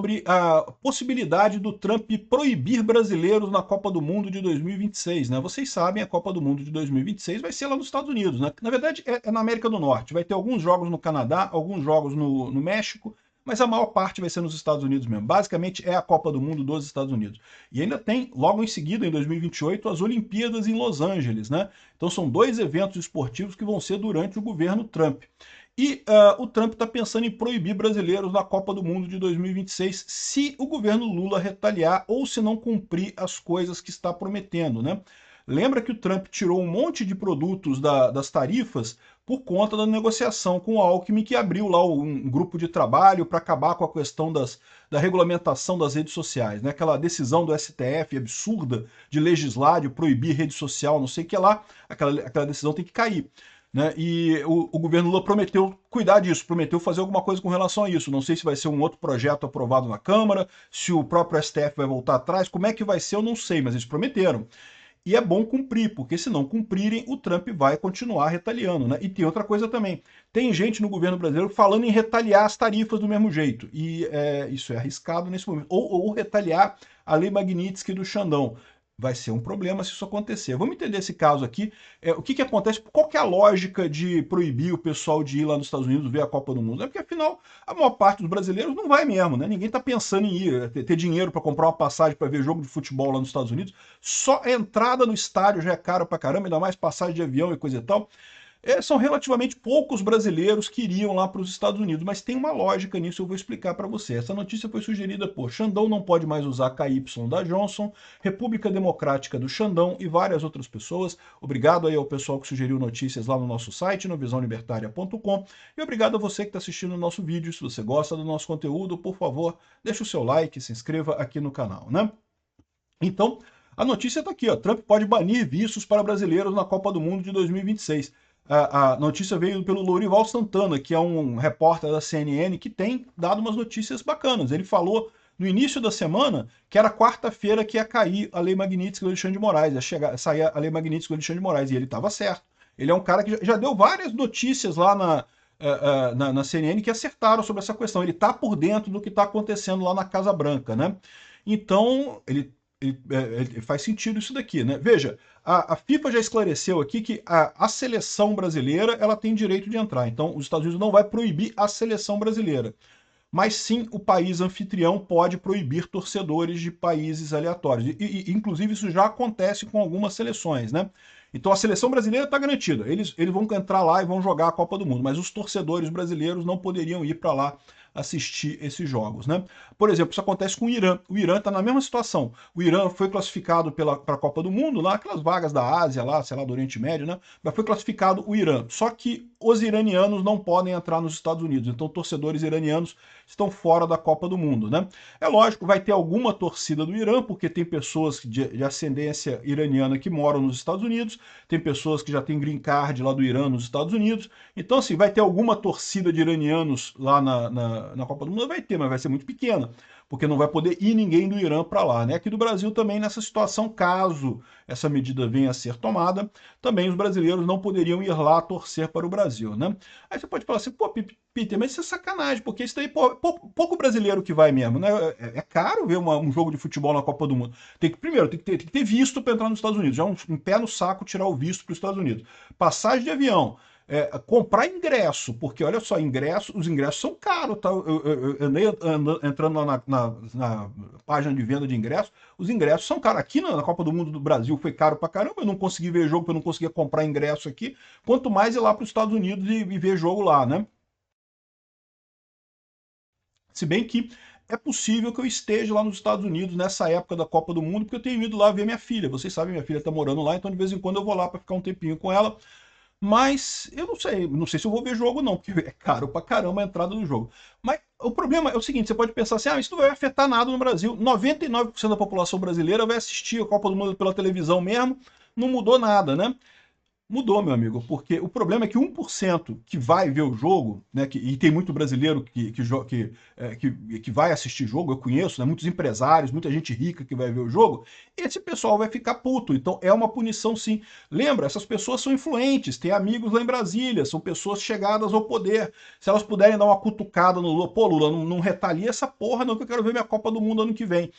sobre a possibilidade do Trump proibir brasileiros na Copa do Mundo de 2026, né? Vocês sabem, a Copa do Mundo de 2026 vai ser lá nos Estados Unidos, né? Na verdade, é na América do Norte. Vai ter alguns jogos no Canadá, alguns jogos no México, mas a maior parte vai ser nos Estados Unidos mesmo. Basicamente, é a Copa do Mundo dos Estados Unidos. E ainda tem, logo em seguida, em 2028, as Olimpíadas em Los Angeles, né? Então são dois eventos esportivos que vão ser durante o governo Trump. E o Trump está pensando em proibir brasileiros na Copa do Mundo de 2026 se o governo Lula retaliar ou se não cumprir as coisas que está prometendo, né? Lembra que o Trump tirou um monte de produtos das tarifas por conta da negociação com o Alckmin, que abriu lá um grupo de trabalho para acabar com a questão da regulamentação das redes sociais, né? Aquela decisão do STF absurda de legislar, de proibir rede social, não sei o que lá, aquela decisão tem que cair. Né? E o governo Lula prometeu cuidar disso, prometeu fazer alguma coisa com relação a isso. Não sei se vai ser um outro projeto aprovado na Câmara, se o próprio STF vai voltar atrás, como é que vai ser eu não sei, mas eles prometeram. E é bom cumprir, porque se não cumprirem, o Trump vai continuar retaliando. Né? E tem outra coisa também. Tem gente no governo brasileiro falando em retaliar as tarifas do mesmo jeito. E isso é arriscado nesse momento. Ou retaliar a lei Magnitsky do Xandão. Vai ser um problema se isso acontecer. Vamos entender esse caso aqui. O que acontece? Qual que é a lógica de proibir o pessoal de ir lá nos Estados Unidos ver a Copa do Mundo? É porque, afinal, a maior parte dos brasileiros não vai mesmo, né? Ninguém está pensando em ir, ter dinheiro para comprar uma passagem para ver jogo de futebol lá nos Estados Unidos. Só a entrada no estádio já é caro pra caramba, ainda mais passagem de avião e coisa e tal. São relativamente poucos brasileiros que iriam lá para os Estados Unidos, mas tem uma lógica nisso, eu vou explicar para você. Essa notícia foi sugerida por Xandão não pode mais usar KY da Johnson, República Democrática do Xandão e várias outras pessoas. Obrigado aí ao pessoal que sugeriu notícias lá no nosso site, no visãolibertaria.com, e obrigado a você que está assistindo o nosso vídeo. Se você gosta do nosso conteúdo, por favor, deixe o seu like, se inscreva aqui no canal, né? Então, a notícia está aqui, ó. Trump pode banir vistos para brasileiros na Copa do Mundo de 2026. A notícia veio pelo Lourival Santana, que é um repórter da CNN que tem dado umas notícias bacanas. Ele falou no início da semana que era quarta-feira que ia cair a Lei Magnitsky do Alexandre de Moraes, ia sair a Lei Magnitsky do Alexandre de Moraes, e ele estava certo. Ele é um cara que já deu várias notícias lá na CNN que acertaram sobre essa questão. Ele está por dentro do que está acontecendo lá na Casa Branca, né? Então, faz sentido isso daqui, né? Veja, a FIFA já esclareceu aqui que a seleção brasileira ela tem direito de entrar. Então, os Estados Unidos não vai proibir a seleção brasileira. Mas sim, o país anfitrião pode proibir torcedores de países aleatórios. Inclusive, isso já acontece com algumas seleções, né? Então a seleção brasileira está garantida. Eles vão entrar lá e vão jogar a Copa do Mundo, mas os torcedores brasileiros não poderiam ir para lá assistir esses jogos, né? Por exemplo, isso acontece com o Irã. O Irã está na mesma situação. O Irã foi classificado para a Copa do Mundo, lá, aquelas vagas da Ásia, lá, sei lá, do Oriente Médio, né? Mas foi classificado o Irã. Só que os iranianos não podem entrar nos Estados Unidos. Então, torcedores iranianos estão fora da Copa do Mundo, né? É lógico, vai ter alguma torcida do Irã, porque tem pessoas de ascendência iraniana que moram nos Estados Unidos, tem pessoas que já têm green card lá do Irã nos Estados Unidos. Então, assim, vai ter alguma torcida de iranianos lá na Copa do Mundo? Vai ter, mas vai ser muito pequena, porque não vai poder ir ninguém do Irã para lá, né? Aqui do Brasil também nessa situação, caso essa medida venha a ser tomada, também os brasileiros não poderiam ir lá torcer para o Brasil, né? Aí você pode falar assim, pô, Peter, mas isso é sacanagem, porque isso daí, pô, pouco brasileiro que vai mesmo, né? É caro ver um jogo de futebol na Copa do Mundo. Primeiro, tem que ter visto para entrar nos Estados Unidos, já um pé no saco tirar o visto para os Estados Unidos. Passagem de avião, comprar ingresso, porque olha só, os ingressos são caros, tá? Eu andei entrando lá na página de venda de ingressos, os ingressos são caros. Aqui na Copa do Mundo do Brasil foi caro pra caramba, eu não consegui ver jogo, porque eu não conseguia comprar ingresso aqui, quanto mais ir lá para os Estados Unidos e ver jogo lá, né? Se bem que é possível que eu esteja lá nos Estados Unidos nessa época da Copa do Mundo, porque eu tenho ido lá ver minha filha. Vocês sabem, minha filha está morando lá, então de vez em quando eu vou lá para ficar um tempinho com ela. Mas eu não sei se eu vou ver jogo não, porque é caro pra caramba a entrada do jogo. Mas o problema é o seguinte, você pode pensar assim, isso não vai afetar nada no Brasil. 99% da população brasileira vai assistir a Copa do Mundo pela televisão mesmo, não mudou nada, né? Mudou, meu amigo, porque o problema é que 1% que vai ver o jogo, né, e tem muito brasileiro que vai assistir jogo, eu conheço, né, muitos empresários, muita gente rica que vai ver o jogo, esse pessoal vai ficar puto, então é uma punição sim. Lembra, essas pessoas são influentes, têm amigos lá em Brasília, são pessoas chegadas ao poder, se elas puderem dar uma cutucada no Lula, pô Lula, não retalia essa porra não que eu quero ver minha Copa do Mundo ano que vem.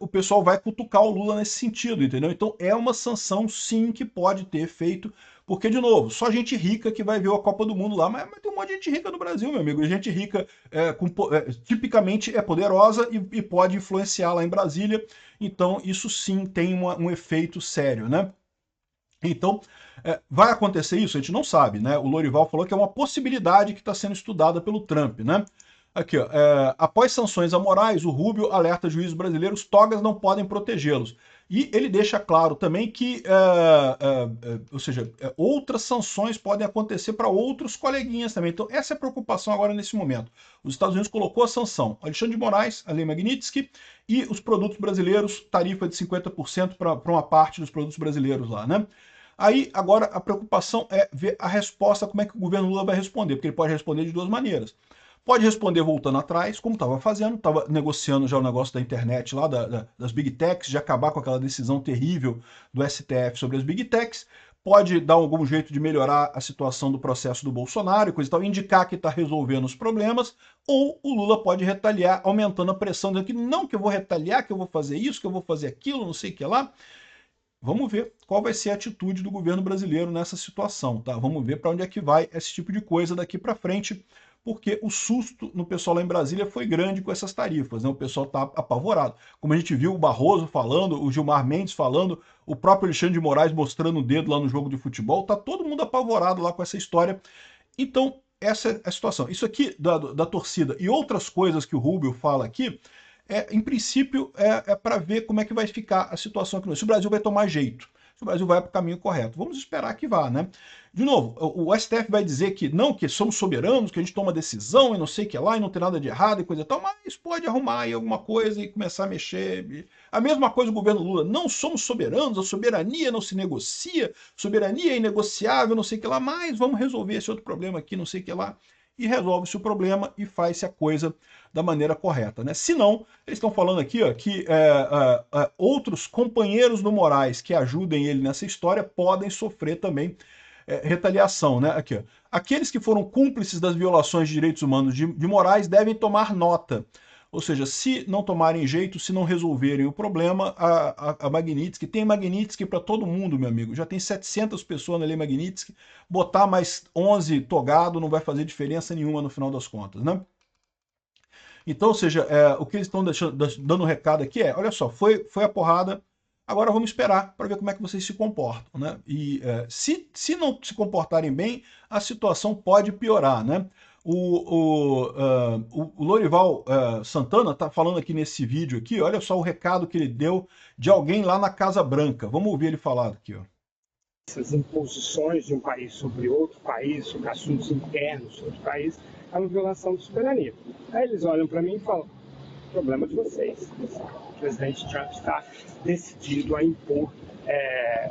O pessoal vai cutucar o Lula nesse sentido, entendeu? Então é uma sanção, sim, que pode ter efeito, porque, de novo, só gente rica que vai ver a Copa do Mundo lá, mas tem um monte de gente rica no Brasil, meu amigo, gente rica tipicamente é poderosa e pode influenciar lá em Brasília, então isso sim tem um efeito sério, né? Então, vai acontecer isso? A gente não sabe, né? O Lorival falou que é uma possibilidade que está sendo estudada pelo Trump, né? Aqui, ó, após sanções amorais, o Rubio alerta juízes brasileiros, togas não podem protegê-los. E ele deixa claro também que, ou seja, outras sanções podem acontecer para outros coleguinhas também. Então, essa é a preocupação agora nesse momento. Os Estados Unidos colocou a sanção. Alexandre de Moraes, a lei Magnitsky, e os produtos brasileiros, tarifa de 50% para uma parte dos produtos brasileiros lá, né? Aí, agora, a preocupação é ver a resposta, como é que o governo Lula vai responder, porque ele pode responder de duas maneiras. Pode responder voltando atrás, como estava fazendo, estava negociando já o negócio da internet lá, das Big Techs, de acabar com aquela decisão terrível do STF sobre as Big Techs. Pode dar algum jeito de melhorar a situação do processo do Bolsonaro, coisa e tal, indicar que está resolvendo os problemas, ou o Lula pode retaliar, aumentando a pressão, dizendo que não, que eu vou retaliar, que eu vou fazer isso, que eu vou fazer aquilo, não sei o que lá. Vamos ver qual vai ser a atitude do governo brasileiro nessa situação, tá? Vamos ver para onde é que vai esse tipo de coisa daqui para frente, porque o susto no pessoal lá em Brasília foi grande com essas tarifas, né? O pessoal está apavorado. Como a gente viu o Barroso falando, o Gilmar Mendes falando, o próprio Alexandre de Moraes mostrando o dedo lá no jogo de futebol, tá todo mundo apavorado lá com essa história. Então, essa é a situação. Isso aqui da torcida e outras coisas que o Rubio fala aqui, em princípio, para ver como é que vai ficar a situação aqui. Se o Brasil vai tomar jeito, se o Brasil vai para o caminho correto. Vamos esperar que vá, né? De novo, o STF vai dizer que não, que somos soberanos, que a gente toma decisão e não sei o que lá, e não tem nada de errado e coisa e tal, mas pode arrumar aí alguma coisa e começar a mexer. A mesma coisa o governo Lula, não somos soberanos, a soberania não se negocia, soberania é inegociável, não sei o que lá, mas vamos resolver esse outro problema aqui, não sei o que lá. E resolve-se o problema e faz-se a coisa da maneira correta, né? Se não, eles estão falando aqui ó, que outros companheiros do Moraes que ajudem ele nessa história podem sofrer também retaliação, né? Aqui, ó. Aqueles que foram cúmplices das violações de direitos humanos de Moraes devem tomar nota. Ou seja, se não tomarem jeito, se não resolverem o problema, a Magnitsky, tem Magnitsky para todo mundo, meu amigo. Já tem 700 pessoas na lei Magnitsky. Botar mais 11 togado não vai fazer diferença nenhuma no final das contas, né? Então, ou seja, o que eles estão dando recado aqui olha só, foi a porrada, agora vamos esperar para ver como é que vocês se comportam, né? E se não se comportarem bem, a situação pode piorar, né? O Lorival Santana está falando aqui nesse vídeo aqui, olha só o recado que ele deu de alguém lá na Casa Branca. Vamos ouvir ele falar aqui, ó. Essas imposições de um país sobre outro país, sobre assuntos internos sobre o país, é uma violação de soberania. Aí eles olham para mim e falam, problema de vocês. O presidente Trump está decidido a impor,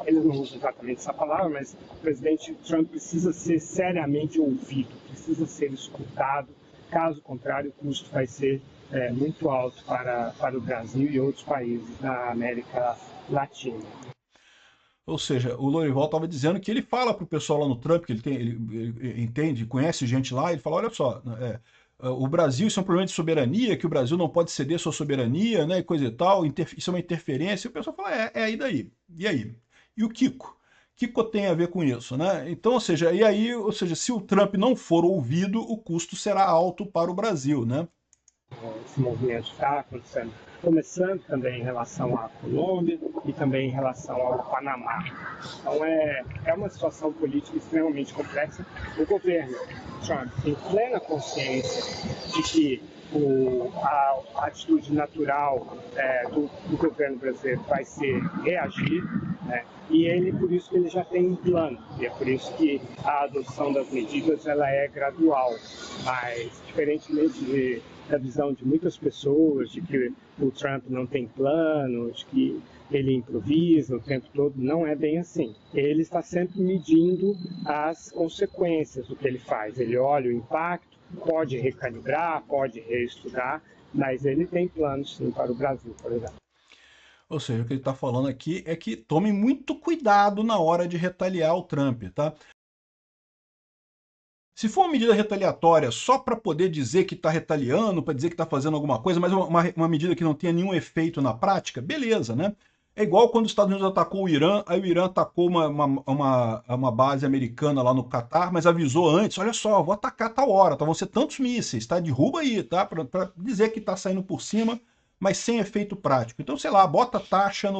eles não usam exatamente essa palavra, mas o presidente Trump precisa ser seriamente ouvido, precisa ser escutado, caso contrário o custo vai ser muito alto para o Brasil e outros países da América Latina. Ou seja, o Lorival estava dizendo que ele fala para o pessoal lá no Trump, que ele entende, conhece gente lá, ele fala, olha só, o Brasil, isso é um problema de soberania, que o Brasil não pode ceder sua soberania, né, e coisa e tal, isso é uma interferência, e o pessoal fala, aí daí, e aí? E o Kiko? Kiko tem a ver com isso, né? Então, ou seja, se o Trump não for ouvido, o custo será alto para o Brasil, né? Esse movimento está acontecendo, começando também em relação à Colômbia e também em relação ao Panamá. Então é uma situação política extremamente complexa. O governo Trump tem plena consciência de que a atitude natural do governo brasileiro vai ser reagir, né? E ele, por isso que ele já tem um plano, e é por isso que a adoção das medidas ela é gradual, mas diferentemente da visão de muitas pessoas de que o Trump não tem plano, de que ele improvisa o tempo todo. Não é bem assim. Ele está sempre medindo as consequências do que ele faz. Ele olha o impacto, pode recalibrar, pode reestudar, mas ele tem planos sim para o Brasil, por exemplo. Ou seja, o que ele está falando aqui é que tomem muito cuidado na hora de retaliar o Trump, tá? Se for uma medida retaliatória só para poder dizer que está retaliando, para dizer que está fazendo alguma coisa, mas uma medida que não tenha nenhum efeito na prática, beleza, né? É igual quando os Estados Unidos atacou o Irã, aí o Irã atacou uma base americana lá no Catar, mas avisou antes, olha só, vou atacar tal hora, tá? Vão ser tantos mísseis, tá? Derruba aí, tá? Para dizer que está saindo por cima, mas sem efeito prático. Então, sei lá, bota taxa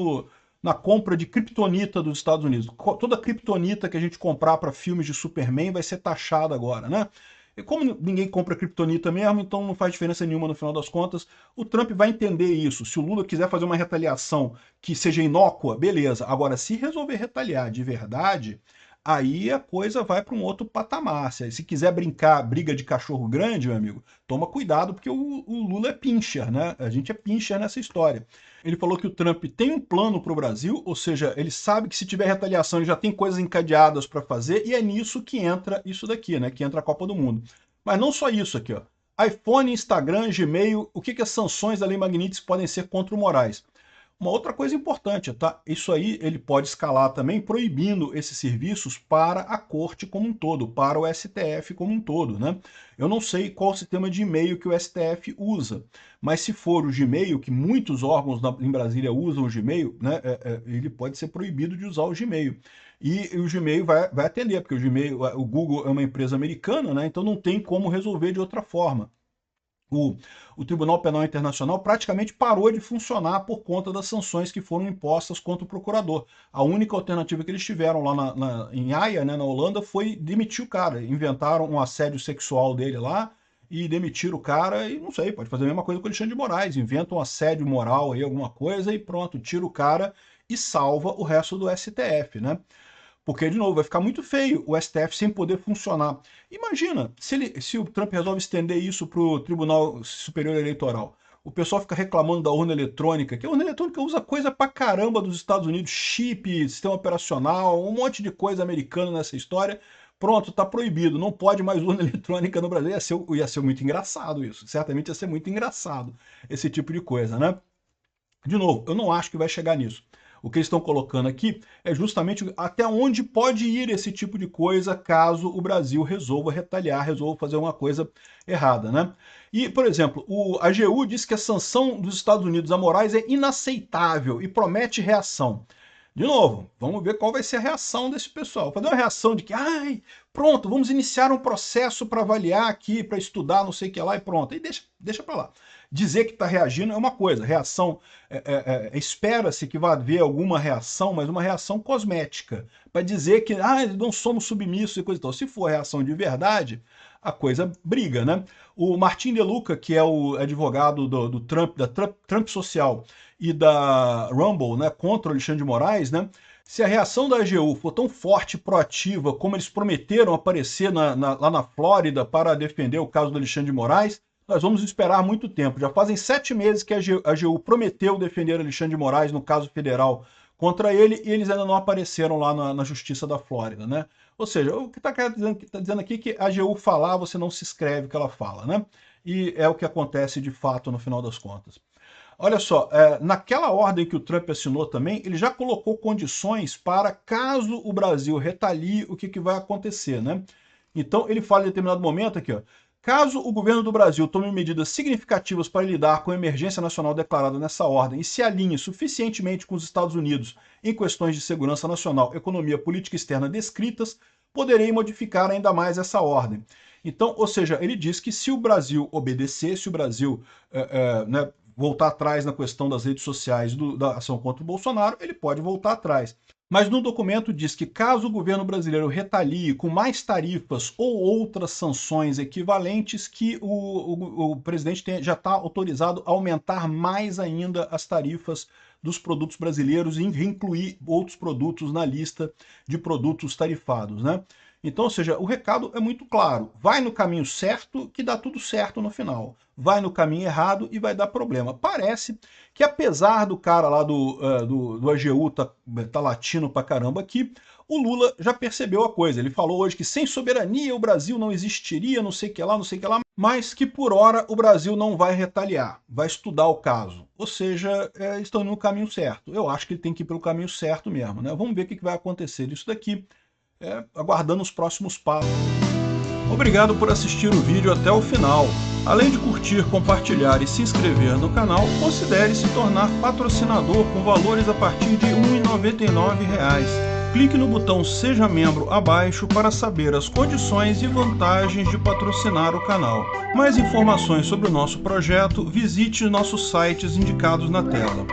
na compra de criptonita dos Estados Unidos. Toda criptonita que a gente comprar para filmes de Superman vai ser taxada agora, né? E como ninguém compra criptonita mesmo, então não faz diferença nenhuma no final das contas. O Trump vai entender isso. Se o Lula quiser fazer uma retaliação que seja inócua, beleza. Agora, se resolver retaliar de verdade, aí a coisa vai para um outro patamar. Se quiser brincar briga de cachorro grande, meu amigo, toma cuidado, porque o Lula é pincher, né? A gente é pincher nessa história. Ele falou que o Trump tem um plano para o Brasil, ou seja, ele sabe que se tiver retaliação ele já tem coisas encadeadas para fazer, e é nisso que entra isso daqui, né? Que entra a Copa do Mundo. Mas não só isso aqui, ó. iPhone, Instagram, Gmail, o que as sanções da Lei Magnitsky podem ser contra o Moraes? Uma outra coisa importante, tá? Isso aí ele pode escalar também proibindo esses serviços para a corte como um todo, para o STF como um todo, né? Eu não sei qual o sistema de e-mail que o STF usa, mas se for o Gmail, que muitos órgãos em Brasília usam o Gmail, né? Ele pode ser proibido de usar o Gmail. E o Gmail vai atender, porque o Gmail, o Google é uma empresa americana, né? Então não tem como resolver de outra forma. O Tribunal Penal Internacional praticamente parou de funcionar por conta das sanções que foram impostas contra o procurador. A única alternativa que eles tiveram lá em Haia, né, na Holanda, foi demitir o cara. Inventaram um assédio sexual dele lá e demitiram o cara e não sei, pode fazer a mesma coisa com o Alexandre de Moraes, inventa um assédio moral aí, alguma coisa e pronto, tira o cara e salva o resto do STF, né? Porque, de novo, vai ficar muito feio o STF sem poder funcionar. Imagina, se o Trump resolve estender isso para o Tribunal Superior Eleitoral. O pessoal fica reclamando da urna eletrônica, que a urna eletrônica usa coisa pra caramba dos Estados Unidos, chip, sistema operacional, um monte de coisa americana nessa história. Pronto, tá proibido, não pode mais urna eletrônica no Brasil. Ia ser muito engraçado isso, certamente ia ser muito engraçado esse tipo de coisa, né? De novo, eu não acho que vai chegar nisso. O que eles estão colocando aqui é justamente até onde pode ir esse tipo de coisa caso o Brasil resolva retaliar, resolva fazer uma coisa errada, né? E, por exemplo, a AGU diz que a sanção dos Estados Unidos a Moraes é inaceitável e promete reação. De novo, vamos ver qual vai ser a reação desse pessoal. Fazer uma reação de que, ai, pronto, vamos iniciar um processo para avaliar aqui, para estudar, não sei o que lá, e pronto. E deixa para lá. Dizer que está reagindo é uma coisa, reação, espera-se que vá haver alguma reação, mas uma reação cosmética, para dizer que não somos submissos e coisa e tal. Se for reação de verdade, a coisa briga, né? O Martin De Luca, que é o advogado do Trump, da Trump Social e da Rumble, né, contra o Alexandre de Moraes, né? Se a reação da AGU for tão forte e proativa como eles prometeram aparecer lá na Flórida para defender o caso do Alexandre de Moraes, nós vamos esperar muito tempo. Já fazem 7 meses que a AGU prometeu defender Alexandre de Moraes no caso federal contra ele e eles ainda não apareceram lá na Justiça da Flórida, né? Ou seja, o que está dizendo aqui é que a AGU falar, você não se escreve o que ela fala, né? E é o que acontece de fato no final das contas. Olha só, naquela ordem que o Trump assinou também, ele já colocou condições para, caso o Brasil retalie, o que vai acontecer, né? Então, ele fala em determinado momento aqui, ó, caso o governo do Brasil tome medidas significativas para lidar com a emergência nacional declarada nessa ordem e se alinhe suficientemente com os Estados Unidos em questões de segurança nacional, economia, política externa descritas, poderei modificar ainda mais essa ordem. Então, ou seja, ele diz que se o Brasil obedecer, se o Brasil né, voltar atrás na questão das redes sociais da ação contra o Bolsonaro, ele pode voltar atrás. Mas no documento diz que caso o governo brasileiro retalie com mais tarifas ou outras sanções equivalentes, que o presidente já está autorizado a aumentar mais ainda as tarifas dos produtos brasileiros e incluir outros produtos na lista de produtos tarifados, né? Então, ou seja, o recado é muito claro. Vai no caminho certo que dá tudo certo no final. Vai no caminho errado e vai dar problema. Parece que apesar do cara lá do AGU tá latino pra caramba aqui, o Lula já percebeu a coisa. Ele falou hoje que sem soberania o Brasil não existiria, não sei o que lá, não sei o que lá, mas que por hora o Brasil não vai retaliar, vai estudar o caso. Ou seja, estão indo no caminho certo. Eu acho que ele tem que ir pelo caminho certo mesmo, né? Vamos ver o que vai acontecer disso daqui, aguardando os próximos passos. Obrigado por assistir o vídeo até o final. Além de curtir, compartilhar e se inscrever no canal, considere se tornar patrocinador com valores a partir de R$ 1,99. Clique no botão Seja Membro abaixo para saber as condições e vantagens de patrocinar o canal. Mais informações sobre o nosso projeto, visite nossos sites indicados na tela.